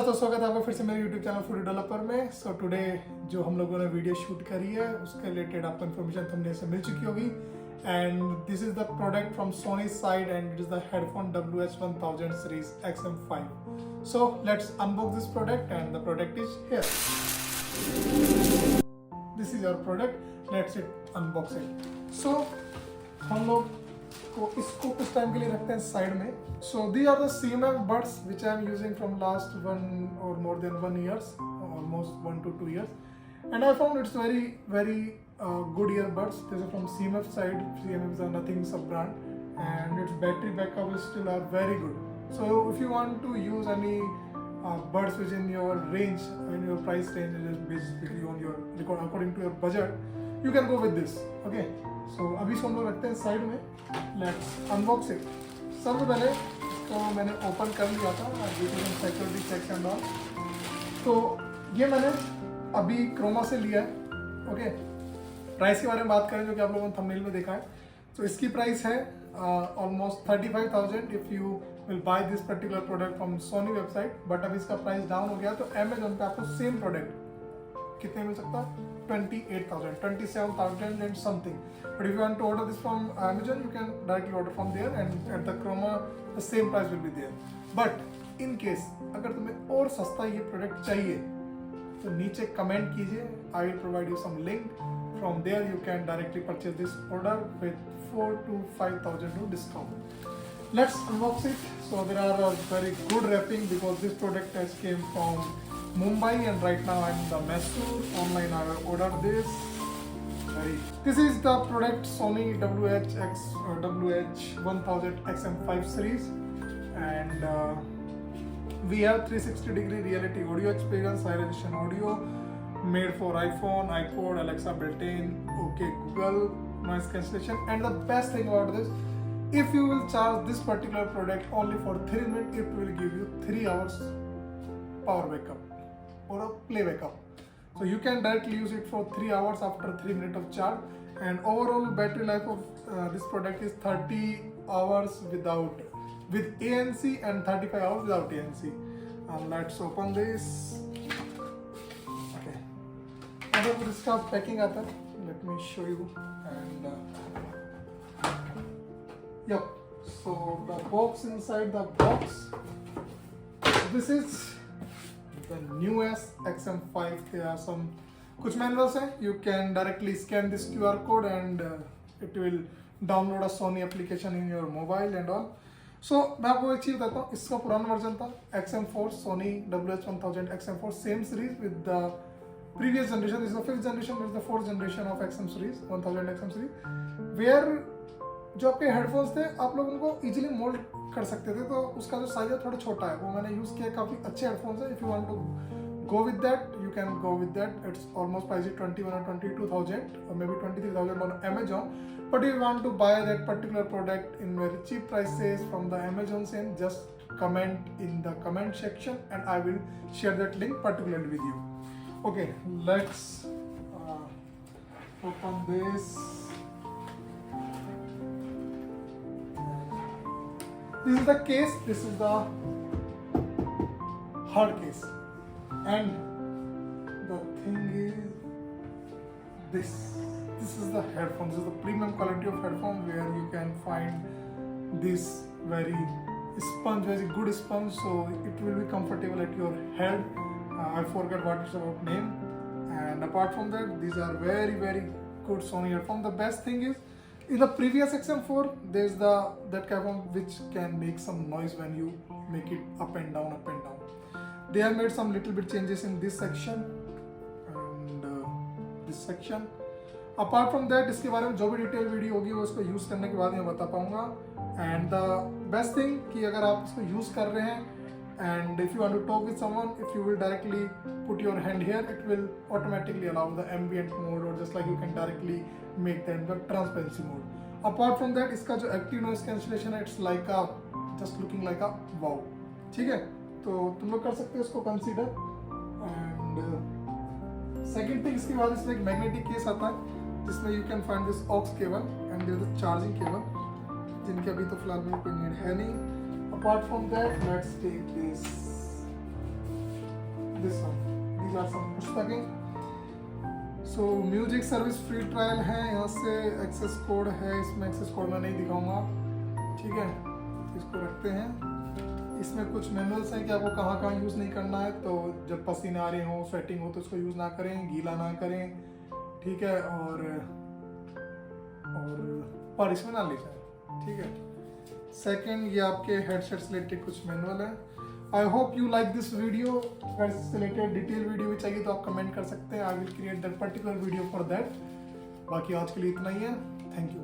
दोस्तों, स्वागत है आपका फिर से मेरे YouTube चैनल फूडी डेवलपर में। सो टुडे जो हम लोगों ने वीडियो शूट करी है उसके रिलेटेड आपको इन्फॉर्मेशन थंबनेल से मिल चुकी होगी। And this is the product from Sony side and it is the headphone WH-1000 series XM5। So let's unbox this product and the product is here. This is your product, let's it unboxing. So हम लोग को इसको कुछ time के लिए रखते हैं side में। So these are the CMF buds which I am using from last 1 or more than 1 years, almost 1 to 2 years, and I found it's very good earbuds. This is from CMF side. CMF is a nothing sub brand, and its battery backup is still are very good. So if you want to use any buds which in your range, in your price range, it is basically on your according to your budget, you can go with this. Okay. So अभी इसको हम लोग रखते हैं side में। Let's unbox it. सबसे पहले इसको मैंने ओपन कर लिया था सिक्योरिटी चेक एंड ऑल। तो ये मैंने अभी क्रोमा से लिया है। ओके, प्राइस के बारे में बात करें जो कि आप लोगों ने थंबनेल में देखा है, तो इसकी प्राइस है almost 35,000 if you will buy this particular product from Sony website. But अभी इसका प्राइस डाउन हो गया, तो अमेजोन पे आपको सेम प्रोडक्ट कितने मिल सकता है? 28,000, 27,000 and something. But if you want to order this from Amazon, you can directly order from there, and at the Chroma the same price will be there. But in case अगर तुम्हें और सस्ता ये product चाहिए तो नीचे comment कीजिए, I will provide you some link. From there you can directly purchase this order with 4,000 to 5,000 discount. Let's unbox it. So there are a very good wrapping because this product has came from Mumbai and right now I'm in the Mysore. Online I ordered this. This is the product Sony WH-1000 XM5 series, and we have 360-degree reality audio experience, high resolution audio, made for iPhone, iPod, Alexa built-in, OK Google, noise cancellation, and the best thing about this, if you will charge this particular product only for 3 minutes, it will give you 3 hours power backup or a play backup. So you can directly use it for 3 hours after 3 minutes of charge, and overall battery life of this product is 30 hours with ANC and 35 hours without ANC. Let's open this. Okay. अगर इसका packing आता है, let me show you. And yep. So the box, inside the box, this is the newest XM5. There are some कुछ manuals हैं. You can directly scan this QR code and it will download a Sony application in your mobile and all. So मैं आपको एक चीज़ बताता हूँ, इसका पुराना version था XM4, Sony WH-1000 XM4, same series with the previous generation. This is the 5th generation, this is the 4th generation of XM series, 1000 XM series, where जो आपके हेडफोन्स थे आप लोग उनको इजीली मोल्ड कर सकते थे, तो उसका जो साइज है थोड़ा छोटा है, वो मैंने यूज़ किया। काफ़ी अच्छे हेडफोन्स है। If you want to go with that, you can go with that. It's almost priced 21 or 22,000 or maybe 23,000 on Amazon. But if you want to buy that particular product in very cheap prices from the Amazon sale, just comment in the comment section and I will share that link particularly with you. Okay, let's open this. This is the case. This is the hard case. And the thing is this is the headphone. This is the premium quality of headphone where you can find this very good sponge, so it will be comfortable at your head. I forgot what it's about name. And apart from that, these are very good Sony headphone. The best thing is in the previous XM4 there's that headphone which can make some noise when you make it up and down. They have made some little bit changes in this section and this section. Apart from that, इसके बारे में जो भी detail video होगी वो इसको use करने के बाद मैं बता पाऊँगा। एंड द बेस्ट थिंग कि अगर आप इसको यूज़ कर रहे हैं and if you want to talk with someone, if you will directly put your hand here, it will automatically allow the ambient mode, or just like you can directly make the transparency mode. Apart from that, इसका जो active noise cancellation है, it's like a just looking like a wow. ठीक है, तो तुम लोग कर सकते हो इसको कंसीडर। एंड सेकेंड थिंग, इसके बाद इसमें एक मैग्नेटिक केस आता है जिसमें you can find this aux cable and there is charging cable, जिनके अभी तो फिलहाल में कोई नीड है नहीं। Apart from that, let's take this this one, these are some पुस्तकें। So music service free trial है, यहाँ से एक्सेस कोड है, इसमें एक्सेस कोड मैं नहीं दिखाऊंगा, ठीक है। इसको रखते हैं। इसमें कुछ मैनुअल्स हैं कि आपको कहाँ कहाँ यूज़ नहीं करना है, तो जब पसीने आ रहे हो, स्वेटिंग हो तो इसको यूज़ ना करें, गीला ना करें, ठीक है, और बारिश में ना ले जाए, ठीक है। सेकंड, ये आपके हेडसेट से रिलेटेड कुछ मैनुअल है। I hope you like this video. अगर इससे रिलेटेड डिटेल वीडियो भी चाहिए तो आप कमेंट कर सकते हैं, I will create that particular video for that. बाकी आज के लिए इतना ही है, थैंक यू।